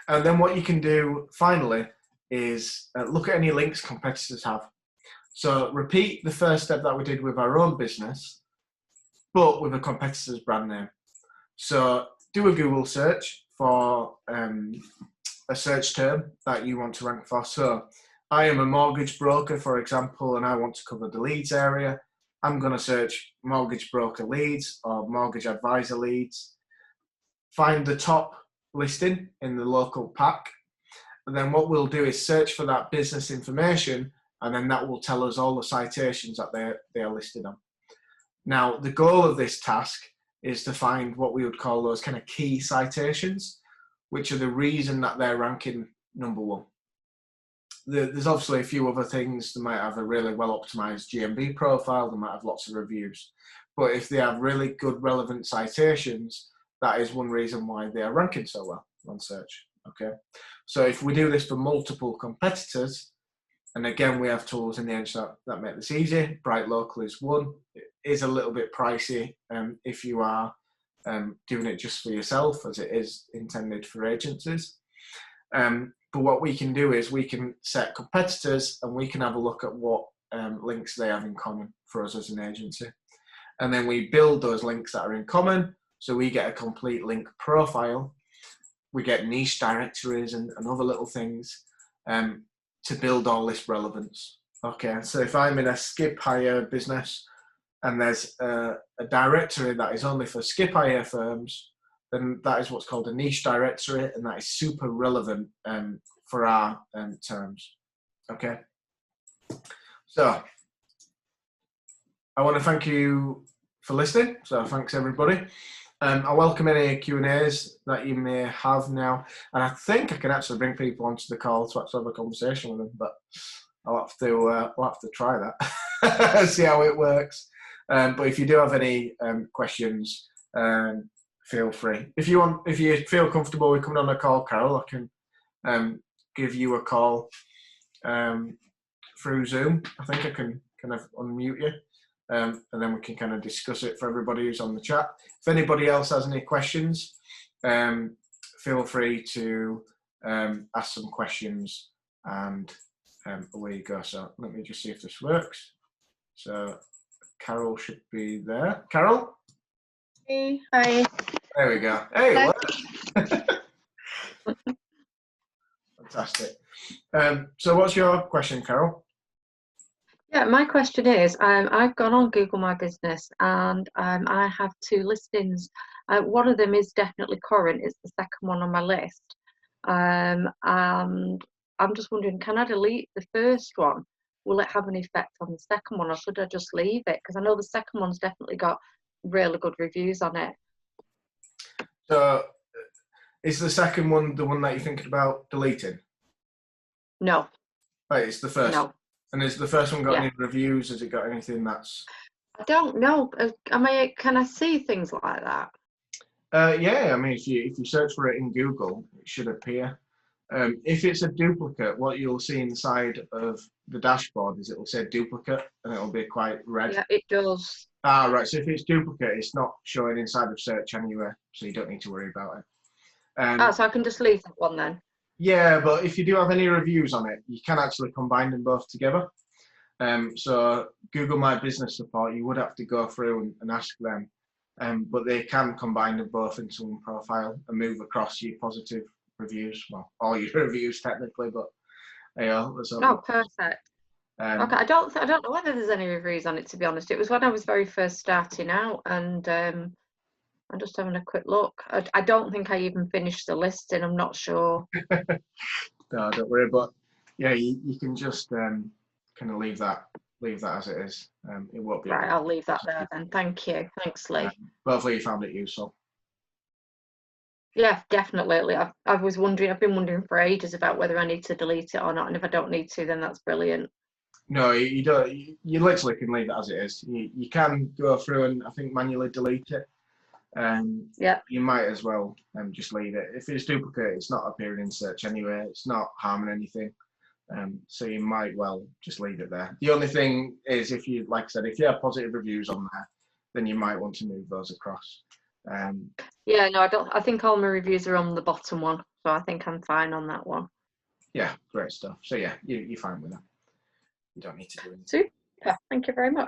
And then what you can do finally is look at any links competitors have. So repeat the first step that we did with our own business, but with a competitor's brand name. So do a Google search for a search term that you want to rank for. So I am a mortgage broker, for example, and I want to cover the Leeds area. I'm going to search mortgage broker Leeds or mortgage advisor Leeds. Find the top listing in the local pack. And then what we'll do is search for that business information, and then that will tell us all the citations that they are listed on. Now, the goal of this task is to find what we would call those kind of key citations. which are the reason that they're ranking number one. There's obviously a few other things. They might have a really well optimized GMB profile, they might have lots of reviews. But if they have really good relevant citations, that is one reason why they are ranking so well on search. Okay, so if we do this for multiple competitors, and again, we have tools in the edge that make this easy. Bright Local is one. It is a little bit pricey if you are doing it just for yourself, as it is intended for agencies. But what we can do is we can set competitors and we can have a look at what links they have in common for us as an agency. And then we build those links that are in common. So we get a complete link profile. We get niche directories and other little things to build all this relevance. Okay, so if I'm in a skip hire business and there's a directory that is only for skip hire firms, then that is what's called a niche directory, and that is super relevant for our terms. Okay, so I want to thank you for listening. So thanks everybody. I welcome any Q&As that you may have now, and I think I can actually bring people onto the call to actually have a conversation with them, but I'll have to try that, see how it works. But if you do have any questions, feel free. If you feel comfortable with coming on a call, Carol, I can give you a call through Zoom. I think I can kind of unmute you. And then we can kind of discuss it for everybody who's on the chat. If anybody else has any questions, feel free to ask some questions, and away you go. So let me just see if this works. So Carol should be there. Carol? Hey, hi. There we go. Hey, it worked. Fantastic. So what's your question, Carol? Yeah, my question is, I've gone on Google My Business and I have 2 listings. One of them is definitely current, it's the second one on my list. And I'm just wondering, can I delete the first one? Will it have an effect on the second one, or should I just leave it? Because I know the second one's definitely got really good reviews on it. So is the second one the one that you're thinking about deleting? No. Right, it's the first. No. And has the first one got any reviews? Has it got anything that's... I don't know. Can I see things like that? Yeah, I mean, if you search for it in Google, it should appear. If it's a duplicate, what you'll see inside of the dashboard is it'll say duplicate, and it'll be quite red. Yeah, it does. Ah, right. So if it's duplicate, it's not showing inside of search anywhere, so you don't need to worry about it. So I can just leave that one then? Yeah, but if you do have any reviews on it, you can actually combine them both together. So Google My Business support, you would have to go through and ask them, but they can combine them both into one profile and move across your positive reviews. Well, all your reviews technically, but yeah. Oh, perfect. Okay, I don't know whether there's any reviews on it, to be honest. It was when I was very first starting out, and I'm just having a quick look. I don't think I even finished the listing. I'm not sure. No, don't worry. But yeah, you can just kind of leave that as it is. It won't be right. I'll leave that there then. Thank you. Thanks, Lee. Hopefully you found it useful. Yeah, definitely. I was wondering. I've been wondering for ages about whether I need to delete it or not. And if I don't need to, then that's brilliant. No, you don't. You literally can leave it as it is. You can go through and I think manually delete it. Yeah. You might as well just leave it. If it's duplicate, it's not appearing in search anyway. It's not harming anything. So you might well just leave it there. The only thing is, if you, like I said, if you have positive reviews on there, then you might want to move those across. Yeah, no, I don't. I think all my reviews are on the bottom one, so I think I'm fine on that one. Yeah, great stuff. So yeah, you're fine with that. You don't need to do anything. Super. Thank you very much.